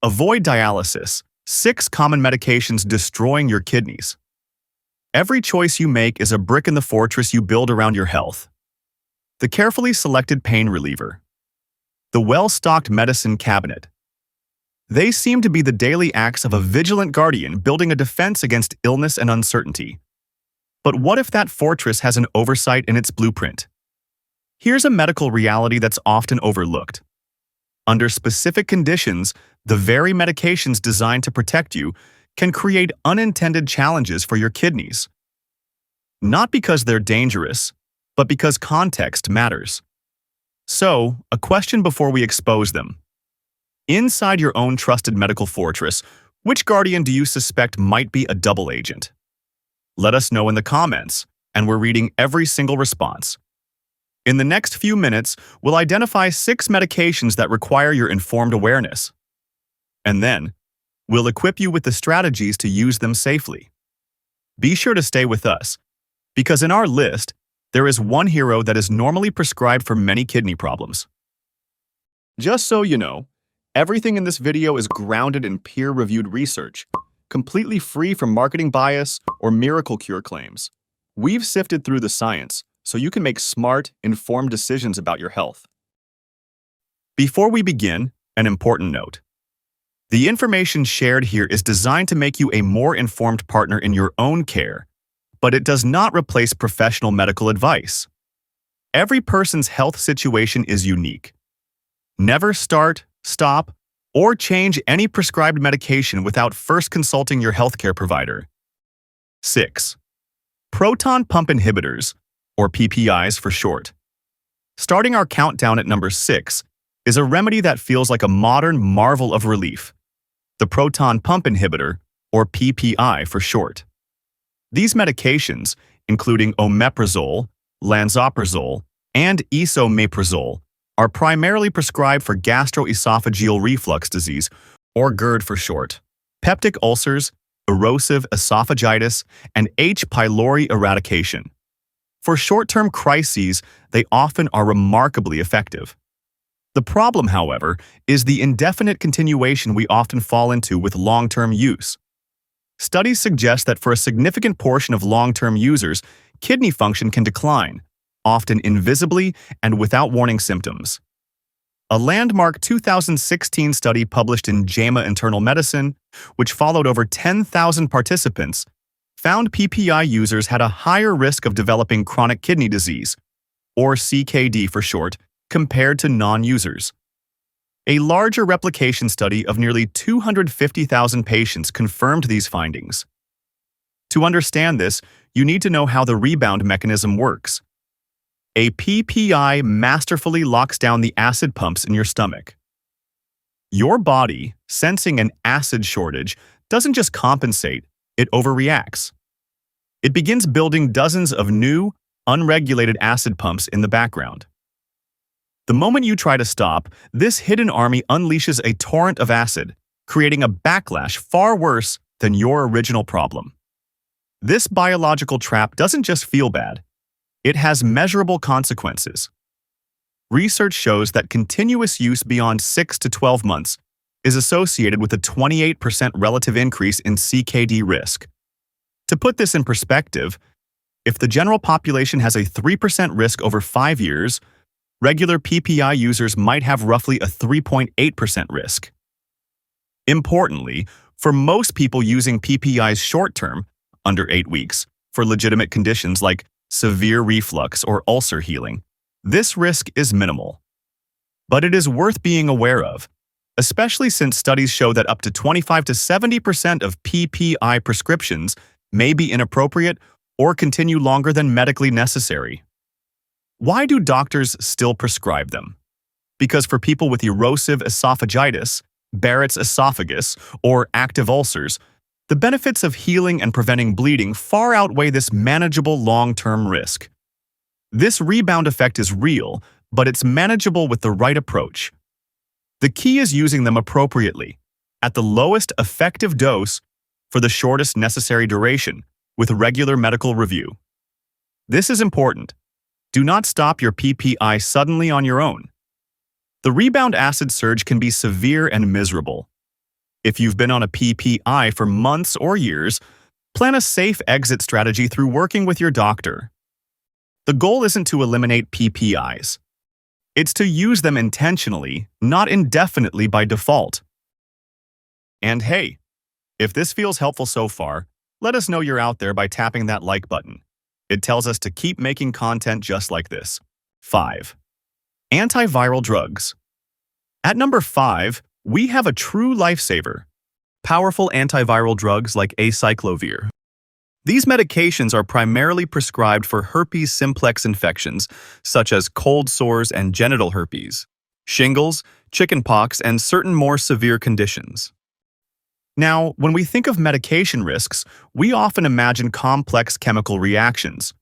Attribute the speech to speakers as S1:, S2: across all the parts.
S1: Avoid dialysis. 6 common medications destroying your kidneys. Every choice you make is a brick in the fortress you build around your health. The carefully selected pain reliever. The well-stocked medicine cabinet. They seem to be the daily acts of a vigilant guardian building a defense against illness and uncertainty. But what if that fortress has an oversight in its blueprint? Here's a medical reality that's often overlooked. Under specific conditions, the very medications designed to protect you can create unintended challenges for your kidneys. Not because they're dangerous, but because context matters. So, a question before we expose them. Inside your own trusted medical fortress, which guardian do you suspect might be a double agent? Let us know in the comments, and we're reading every single response. In the next few minutes, we'll identify 6 medications that require your informed awareness. And then, we'll equip you with the strategies to use them safely. Be sure to stay with us, because in our list, there is one hero that is normally prescribed for many kidney problems. Just so you know, everything in this video is grounded in peer-reviewed research, completely free from marketing bias or miracle cure claims. We've sifted through the science, so you can make smart, informed decisions about your health. Before we begin, an important note. The information shared here is designed to make you a more informed partner in your own care, but it does not replace professional medical advice. Every person's health situation is unique. Never start, stop, or change any prescribed medication without first consulting your healthcare provider. 6. Proton pump inhibitors, or PPIs for short. Starting our countdown at number 6 is a remedy that feels like a modern marvel of relief. The proton pump inhibitor, or PPI for short. These medications, including omeprazole, lansoprazole, and esomeprazole, are primarily prescribed for gastroesophageal reflux disease, or GERD for short, peptic ulcers, erosive esophagitis, and H. pylori eradication. For short-term crises, they often are remarkably effective. The problem, however, is the indefinite continuation we often fall into with long-term use. Studies suggest that for a significant portion of long-term users, kidney function can decline, often invisibly and without warning symptoms. A landmark 2016 study published in JAMA Internal Medicine, which followed over 10,000 participants, found PPI users had a higher risk of developing chronic kidney disease, or CKD for short, compared to non-users. A larger replication study of nearly 250,000 patients confirmed these findings. To understand this, you need to know how the rebound mechanism works. A PPI masterfully locks down the acid pumps in your stomach. Your body, sensing an acid shortage, doesn't just compensate, it overreacts. It begins building dozens of new, unregulated acid pumps in the background. The moment you try to stop, this hidden army unleashes a torrent of acid, creating a backlash far worse than your original problem. This biological trap doesn't just feel bad, it has measurable consequences. Research shows that continuous use beyond 6 to 12 months is associated with a 28% relative increase in CKD risk. To put this in perspective, if the general population has a 3% risk over 5 years, regular PPI users might have roughly a 3.8% risk. Importantly, for most people using PPIs short-term, under 8 weeks, for legitimate conditions like severe reflux or ulcer healing, this risk is minimal. But it is worth being aware of, especially since studies show that up to 25 to 70% of PPI prescriptions may be inappropriate or continue longer than medically necessary. Why do doctors still prescribe them? Because for people with erosive esophagitis, Barrett's esophagus, or active ulcers, the benefits of healing and preventing bleeding far outweigh this manageable long-term risk. This rebound effect is real, but it's manageable with the right approach. The key is using them appropriately, at the lowest effective dose for the shortest necessary duration, with regular medical review. This is important. Do not stop your PPI suddenly on your own. The rebound acid surge can be severe and miserable. If you've been on a PPI for months or years, plan a safe exit strategy through working with your doctor. The goal isn't to eliminate PPIs. It's to use them intentionally, not indefinitely by default. And hey, if this feels helpful so far, let us know you're out there by tapping that like button. It tells us to keep making content just like this. 5. Antiviral drugs. At number 5, we have a true lifesaver. Powerful antiviral drugs like acyclovir. These medications are primarily prescribed for herpes simplex infections, such as cold sores and genital herpes, shingles, chickenpox, and certain more severe conditions. Now, when we think of medication risks, we often imagine complex chemical reactions.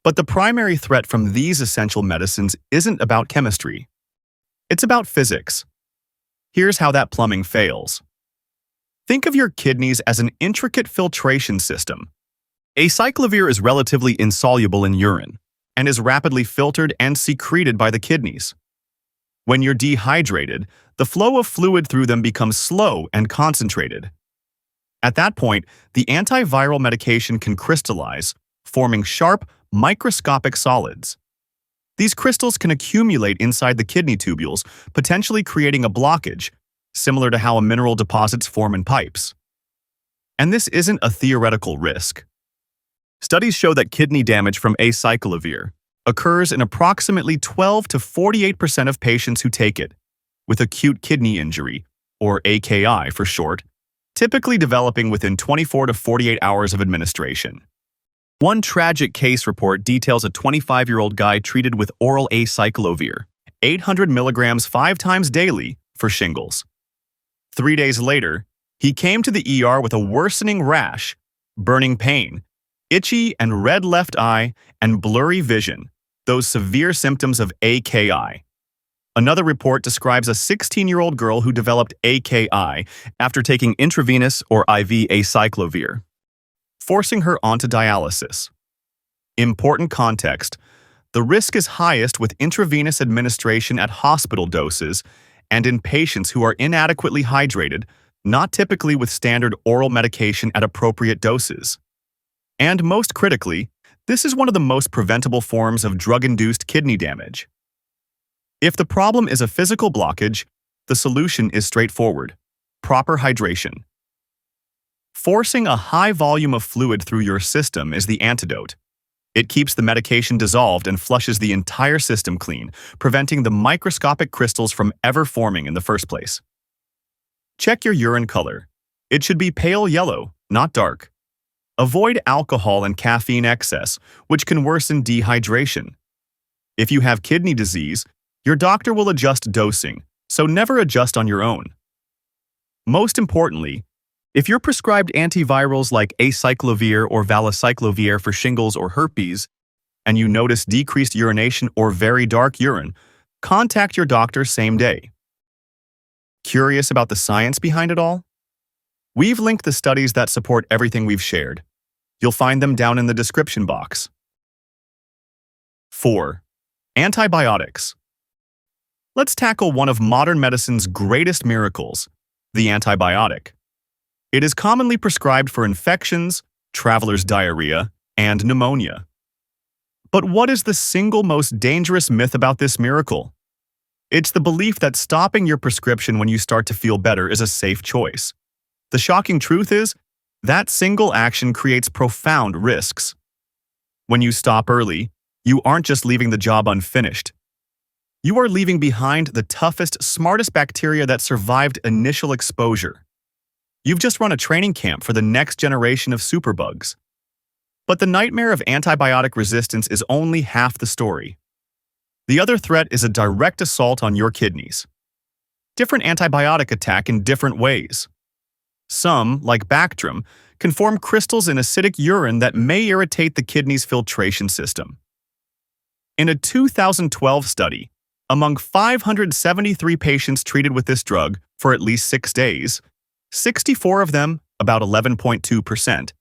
S1: But the primary threat from these essential medicines isn't about chemistry. It's about physics. Here's how that plumbing fails. Think of your kidneys as an intricate filtration system. Acyclovir is relatively insoluble in urine and is rapidly filtered and secreted by the kidneys. When you're dehydrated, the flow of fluid through them becomes slow and concentrated. At that point, the antiviral medication can crystallize, forming sharp, microscopic solids. These crystals can accumulate inside the kidney tubules, potentially creating a blockage, similar to how mineral deposits form in pipes. And this isn't a theoretical risk. Studies show that kidney damage from acyclovir occurs in approximately 12 to 48% of patients who take it, with acute kidney injury, or AKI for short, typically developing within 24 to 48 hours of administration. One tragic case report details a 25-year-old guy treated with oral acyclovir, 800 milligrams 5 times daily, for shingles. 3 days later, he came to the ER with a worsening rash, burning pain, itchy and red left eye, and blurry vision, those severe symptoms of AKI. Another report describes a 16-year-old girl who developed AKI after taking intravenous or IV acyclovir, forcing her onto dialysis. Important context: the risk is highest with intravenous administration at hospital doses and in patients who are inadequately hydrated, not typically with standard oral medication at appropriate doses. And most critically, this is one of the most preventable forms of drug-induced kidney damage. If the problem is a physical blockage, the solution is straightforward: proper hydration. Forcing a high volume of fluid through your system is the antidote. It keeps the medication dissolved and flushes the entire system clean, preventing the microscopic crystals from ever forming in the first place. Check your urine color. It should be pale yellow, not dark. Avoid alcohol and caffeine excess, which can worsen dehydration. If you have kidney disease, your doctor will adjust dosing, so never adjust on your own. Most importantly, if you're prescribed antivirals like acyclovir or valacyclovir for shingles or herpes, and you notice decreased urination or very dark urine, contact your doctor same day. Curious about the science behind it all? We've linked the studies that support everything we've shared. You'll find them down in the description box. 4. Antibiotics. Let's tackle one of modern medicine's greatest miracles, the antibiotic. It is commonly prescribed for infections, traveler's diarrhea, and pneumonia. But what is the single most dangerous myth about this miracle? It's the belief that stopping your prescription when you start to feel better is a safe choice. The shocking truth is, that single action creates profound risks. When you stop early, you aren't just leaving the job unfinished. You are leaving behind the toughest, smartest bacteria that survived initial exposure. You've just run a training camp for the next generation of superbugs. But the nightmare of antibiotic resistance is only half the story. The other threat is a direct assault on your kidneys. Different antibiotic attack in different ways. Some, like Bactrim, can form crystals in acidic urine that may irritate the kidney's filtration system. In a 2012 study, among 573 patients treated with this drug for at least 6 days, 64 of them, about 11.2%,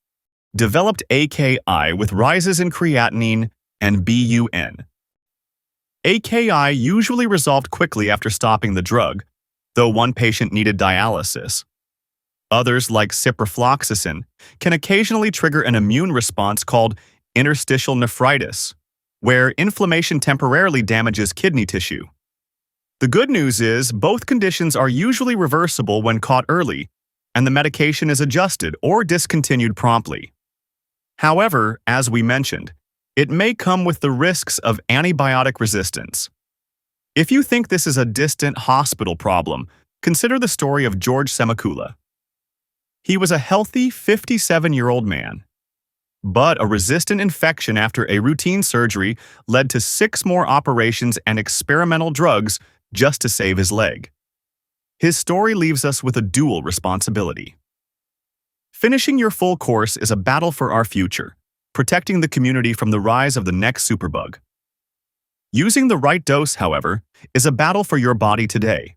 S1: developed AKI with rises in creatinine and BUN. AKI usually resolved quickly after stopping the drug, though one patient needed dialysis, Others, like ciprofloxacin, can occasionally trigger an immune response called interstitial nephritis, where inflammation temporarily damages kidney tissue. The good news is both conditions are usually reversible when caught early, and the medication is adjusted or discontinued promptly. However, as we mentioned, it may come with the risks of antibiotic resistance. If you think this is a distant hospital problem, consider the story of George Semakula. He was a healthy 57-year-old man, but a resistant infection after a routine surgery led to 6 more operations and experimental drugs just to save his leg. His story leaves us with a dual responsibility. Finishing your full course is a battle for our future, protecting the community from the rise of the next superbug. Using the right dose, however, is a battle for your body today.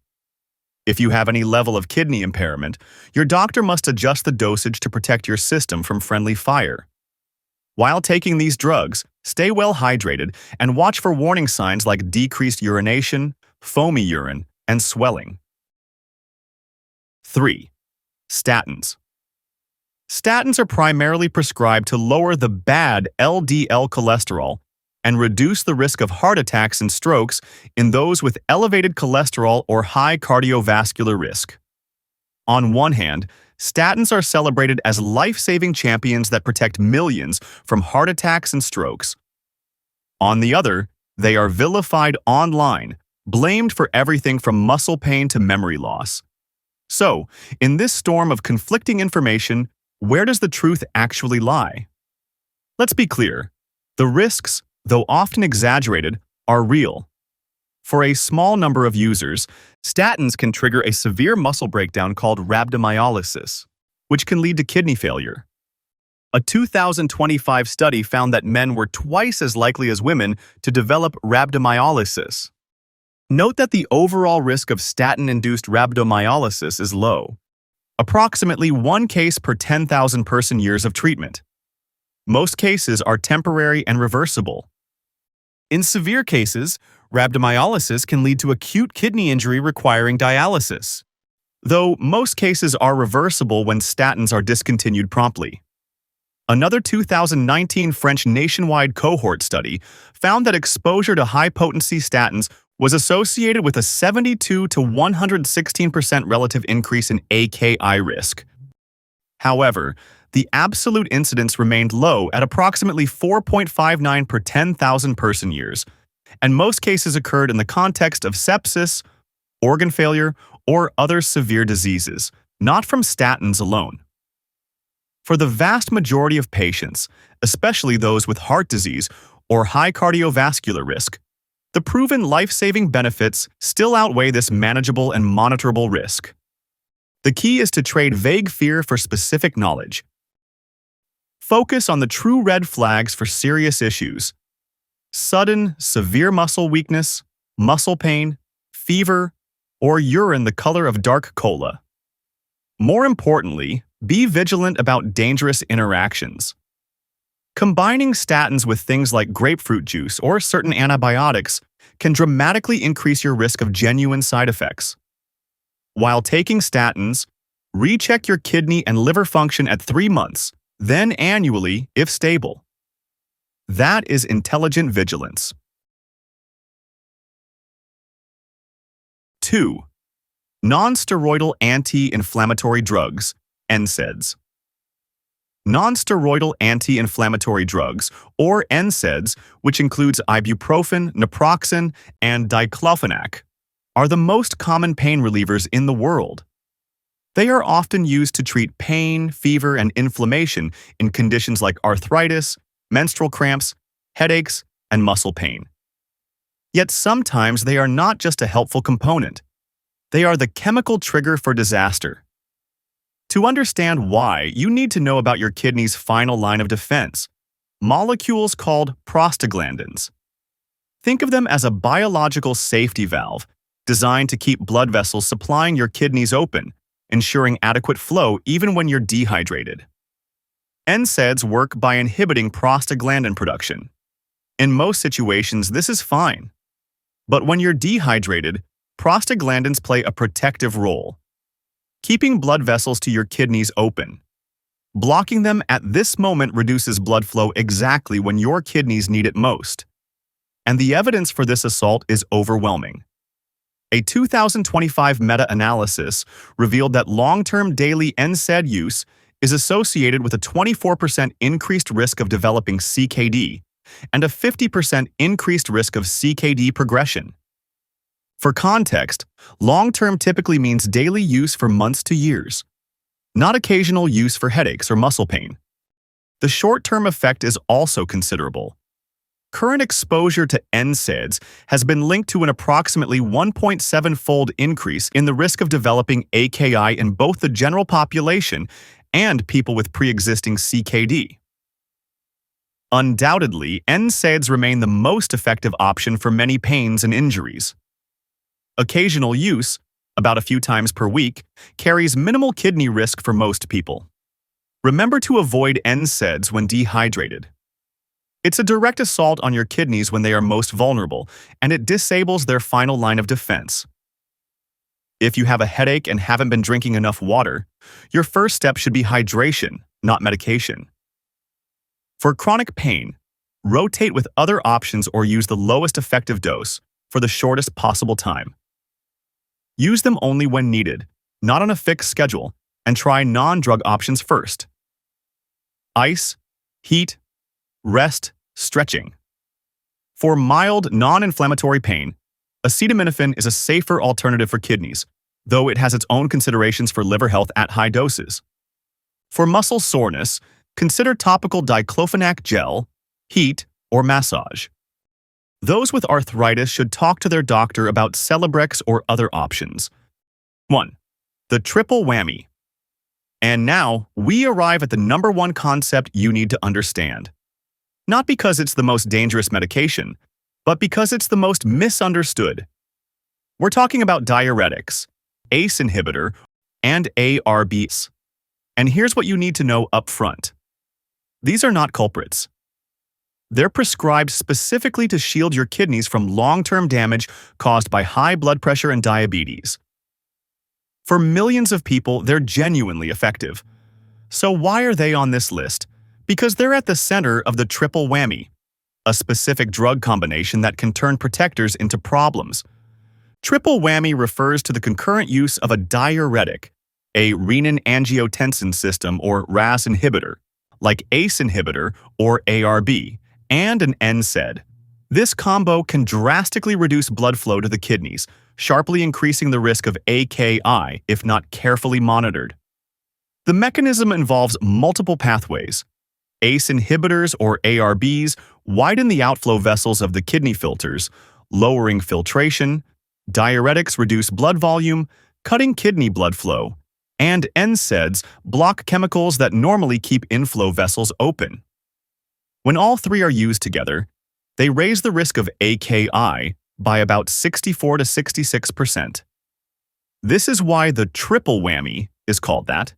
S1: If you have any level of kidney impairment, your doctor must adjust the dosage to protect your system from friendly fire. While taking these drugs, stay well hydrated and watch for warning signs like decreased urination, foamy urine, and swelling. 3. Statins. Statins are primarily prescribed to lower the bad LDL cholesterol and reduce the risk of heart attacks and strokes in those with elevated cholesterol or high cardiovascular risk. On one hand, statins are celebrated as life-saving champions that protect millions from heart attacks and strokes. On the other, they are vilified online, blamed for everything from muscle pain to memory loss. So, in this storm of conflicting information, where does the truth actually lie? Let's be clear. The risks, though often exaggerated, are real. For a small number of users, statins can trigger a severe muscle breakdown called rhabdomyolysis, which can lead to kidney failure. A 2025 study found that men were twice as likely as women to develop rhabdomyolysis. Note that the overall risk of statin-induced rhabdomyolysis is low, approximately 1 case per 10,000 person-years of treatment. Most cases are temporary and reversible. In severe cases, rhabdomyolysis can lead to acute kidney injury requiring dialysis, though most cases are reversible when statins are discontinued promptly. Another 2019 French nationwide cohort study found that exposure to high-potency statins was associated with a 72 to 116% relative increase in AKI risk. However, the absolute incidence remained low at approximately 4.59 per 10,000 person-years, and most cases occurred in the context of sepsis, organ failure, or other severe diseases, not from statins alone. For the vast majority of patients, especially those with heart disease or high cardiovascular risk, the proven life-saving benefits still outweigh this manageable and monitorable risk. The key is to trade vague fear for specific knowledge. Focus on the true red flags for serious issues: sudden, severe muscle weakness, muscle pain, fever, or urine the color of dark cola. More importantly, be vigilant about dangerous interactions. Combining statins with things like grapefruit juice or certain antibiotics can dramatically increase your risk of genuine side effects. While taking statins, recheck your kidney and liver function at 3 months, then annually if stable. That is intelligent vigilance. 2. Non-steroidal anti-inflammatory drugs, NSAIDs. Non-steroidal anti-inflammatory drugs, or NSAIDs, which includes ibuprofen, naproxen, and diclofenac, are the most common pain relievers in the world. They are often used to treat pain, fever, and inflammation in conditions like arthritis, menstrual cramps, headaches, and muscle pain. Yet sometimes they are not just a helpful component. They are the chemical trigger for disaster. To understand why, you need to know about your kidney's final line of defense, molecules called prostaglandins. Think of them as a biological safety valve designed to keep blood vessels supplying your kidneys open, ensuring adequate flow even when you're dehydrated. NSAIDs work by inhibiting prostaglandin production. In most situations, this is fine. But when you're dehydrated, prostaglandins play a protective role. keeping blood vessels to your kidneys open. Blocking them at this moment reduces blood flow exactly when your kidneys need it most. And the evidence for this assault is overwhelming. A 2025 meta-analysis revealed that long-term daily NSAID use is associated with a 24% increased risk of developing CKD and a 50% increased risk of CKD progression. For context, long-term typically means daily use for months to years, not occasional use for headaches or muscle pain. The short-term effect is also considerable. Current exposure to NSAIDs has been linked to an approximately 1.7-fold increase in the risk of developing AKI in both the general population and people with pre-existing CKD. Undoubtedly, NSAIDs remain the most effective option for many pains and injuries. Occasional use, about a few times per week, carries minimal kidney risk for most people. Remember to avoid NSAIDs when dehydrated. It's a direct assault on your kidneys when they are most vulnerable, and it disables their final line of defense. If you have a headache and haven't been drinking enough water, your first step should be hydration, not medication. For chronic pain, rotate with other options or use the lowest effective dose for the shortest possible time. Use them only when needed, not on a fixed schedule, and try non-drug options first. Ice, heat, rest, stretching. For mild, non-inflammatory pain, acetaminophen is a safer alternative for kidneys, though it has its own considerations for liver health at high doses. For muscle soreness, consider topical diclofenac gel, heat, or massage. Those with arthritis should talk to their doctor about Celebrex or other options. 1. The triple whammy. And now, we arrive at the number one concept you need to understand. Not because it's the most dangerous medication, but because it's the most misunderstood. We're talking about diuretics, ACE inhibitor, and ARBs. And here's what you need to know up front. These are not culprits. They're prescribed specifically to shield your kidneys from long-term damage caused by high blood pressure and diabetes. For millions of people, they're genuinely effective. So why are they on this list? Because they're at the center of the triple whammy, a specific drug combination that can turn protectors into problems. Triple whammy refers to the concurrent use of a diuretic, a renin-angiotensin system or RAS inhibitor, like ACE inhibitor or ARB, and an NSAID. This combo can drastically reduce blood flow to the kidneys, sharply increasing the risk of AKI if not carefully monitored. The mechanism involves multiple pathways. ACE inhibitors or ARBs widen the outflow vessels of the kidney filters, lowering filtration. Diuretics reduce blood volume, cutting kidney blood flow, and NSAIDs block chemicals that normally keep inflow vessels open. When all three are used together, they raise the risk of AKI by about 64 to 66%. This is why the triple whammy is called that.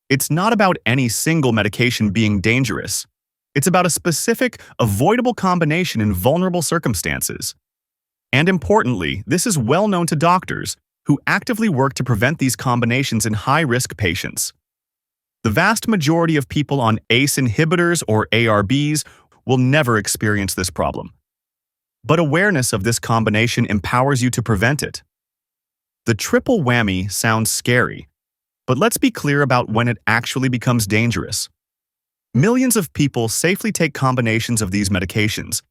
S1: It's not about any single medication being dangerous. It's about a specific, avoidable combination in vulnerable circumstances. And importantly, this is well known to doctors who actively work to prevent these combinations in high-risk patients. The vast majority of people on ACE inhibitors or ARBs will never experience this problem. But awareness of this combination empowers you to prevent it. The triple whammy sounds scary, but let's be clear about when it actually becomes dangerous. Millions of people safely take combinations of these medications,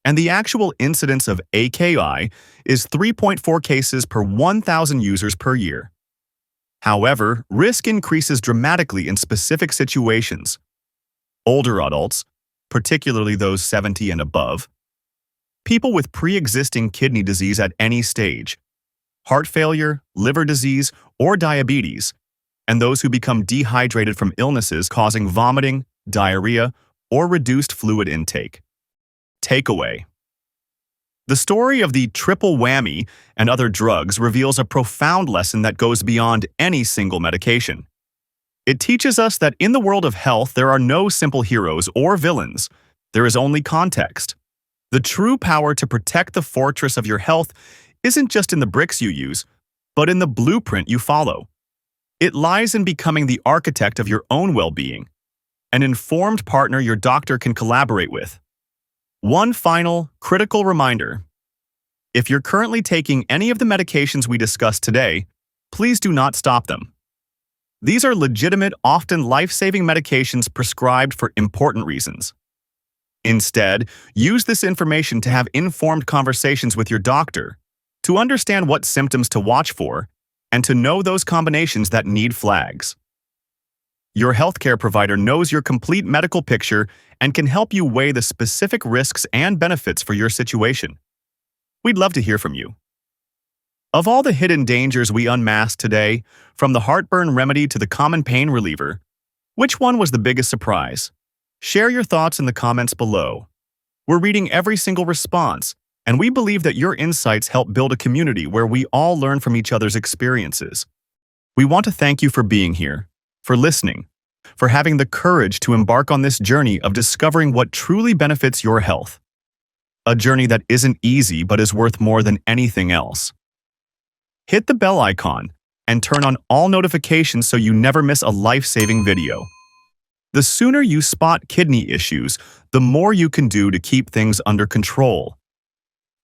S1: and the actual incidence of AKI is 3.4 cases per 1,000 users per year. However, risk increases dramatically in specific situations. Older adults, particularly those 70 and above, people with pre-existing kidney disease at any stage, heart failure, liver disease, or diabetes, and those who become dehydrated from illnesses causing vomiting, diarrhea, or reduced fluid intake. Takeaway. The story of the triple whammy and other drugs reveals a profound lesson that goes beyond any single medication. It teaches us that in the world of health, there are no simple heroes or villains. There is only context. The true power to protect the fortress of your health isn't just in the bricks you use, but in the blueprint you follow. It lies in becoming the architect of your own well-being, an informed partner your doctor can collaborate with. One final, critical reminder. If you're currently taking any of the medications we discussed today, please do not stop them. These are legitimate, often life-saving medications prescribed for important reasons. Instead, use this information to have informed conversations with your doctor, to understand what symptoms to watch for, and to know those combinations that need flags. Your healthcare provider knows your complete medical picture and can help you weigh the specific risks and benefits for your situation. We'd love to hear from you. Of all the hidden dangers we unmasked today, from the heartburn remedy to the common pain reliever, which one was the biggest surprise? Share your thoughts in the comments below. We're reading every single response, and we believe that your insights help build a community where we all learn from each other's experiences. We want to thank you for being here, for listening, for having the courage to embark on this journey of discovering what truly benefits your health. A journey that isn't easy but is worth more than anything else. Hit the bell icon and turn on all notifications so you never miss a life-saving video. The sooner you spot kidney issues, the more you can do to keep things under control.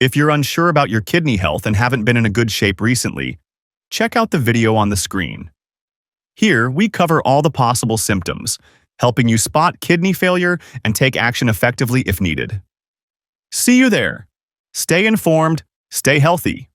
S1: If you're unsure about your kidney health and haven't been in a good shape recently, check out the video on the screen. Here, we cover all the possible symptoms, helping you spot kidney failure and take action effectively if needed. See you there. Stay informed, stay healthy.